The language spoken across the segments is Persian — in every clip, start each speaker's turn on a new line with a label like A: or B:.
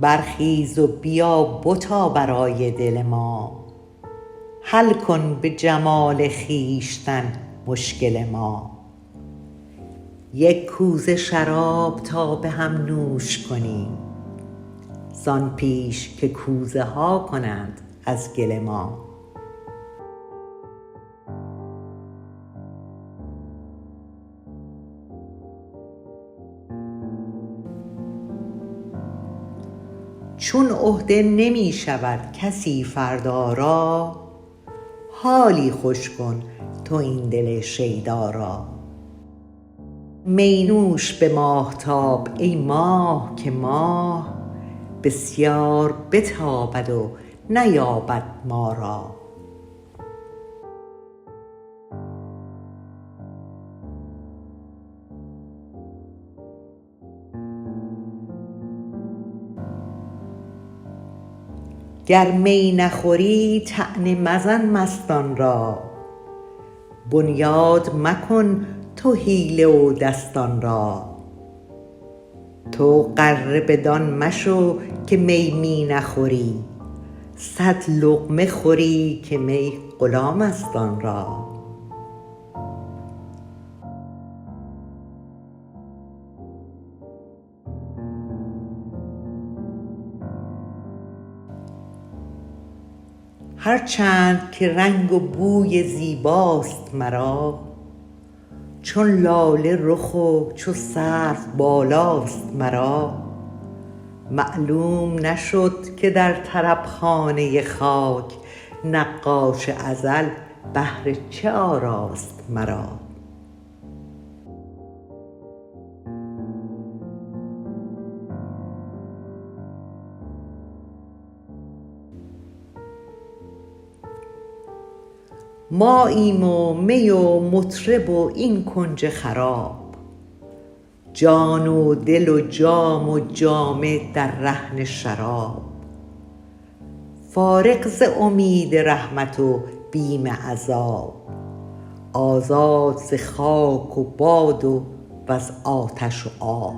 A: برخیز و بیا بتا برای دل ما، حل کن به جمال خویشتن مشکل ما. یک کوزه شراب تا به هم نوش کنیم، زان پیش که کوزه ها کنند از گل ما. چون عهده نمی شود کسی فردا را، حالی خوش کن تو این دل شیدا را. می نوش به ماهتاب ای ماه که ماه، بسیار بتابد و نیابد ما را. گر می نخوری طعنه مزن مستان را، بنیاد مکن تو حیله و دستان را. تو غره بدان مشو که می می نخوری، صد لقمه خوری که می غلام است آن را. هر چند که رنگ و بوی زیباست مرا، چون لاله رخ و چو سرو بالاست مرا. معلوم نشد که در طربخانه خاک، نقاش ازل بهر چه آراست مرا. ماییم و می و مطرب و این کنج خراب، جان و دل و جام و جامه در رهن شراب. فارغ ز امید رحمت و بیم عذاب، آزاد ز خاک و باد وز آتش و آب.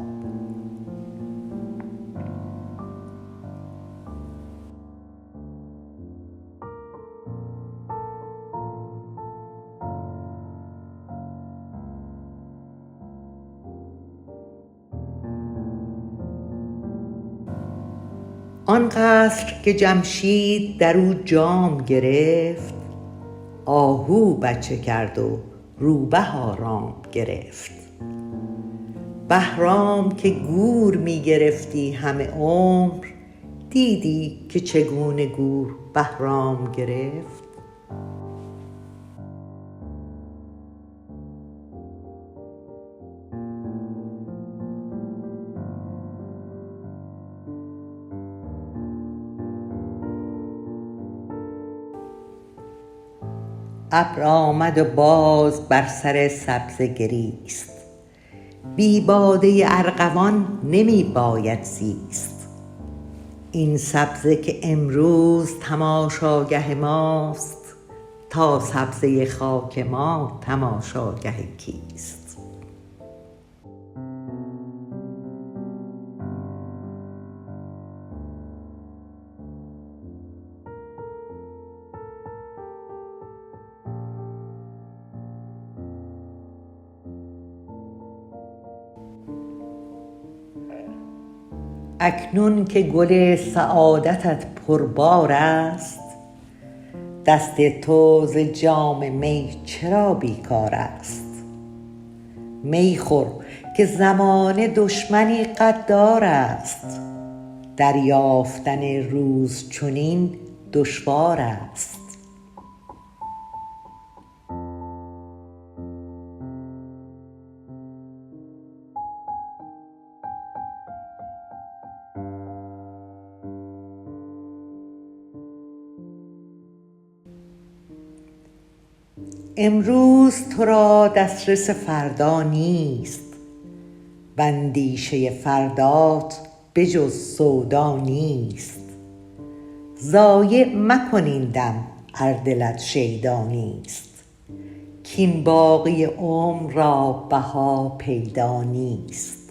A: آن قصر که جمشید در او جام گرفت، آهو بچه کرد و روبه آرام گرفت. بهرام که گور می گرفتی همه عمر، دیدی که چگونه گور بهرام گرفت. ابر آمد و باز بر سر سبزه گریست، بی باده ارغوان نمی باید زیست. این سبزه که امروز تماشاگه ماست، تا سبزه خاک ما تماشاگه کیست. اکنون که گل سعادتت پربار است، دست تو ز جام می چرا بیکار است. می خور که زمانه دشمنی غدار است، دریافتن روز چنین دشوار است. امروز تو را دسترس فردا نیست، واندیشه فردات به جز سودا نیست. ضایع مکن این دم ار دلت شیدا نیست، کاین باقی عمر را بها پیدا نیست.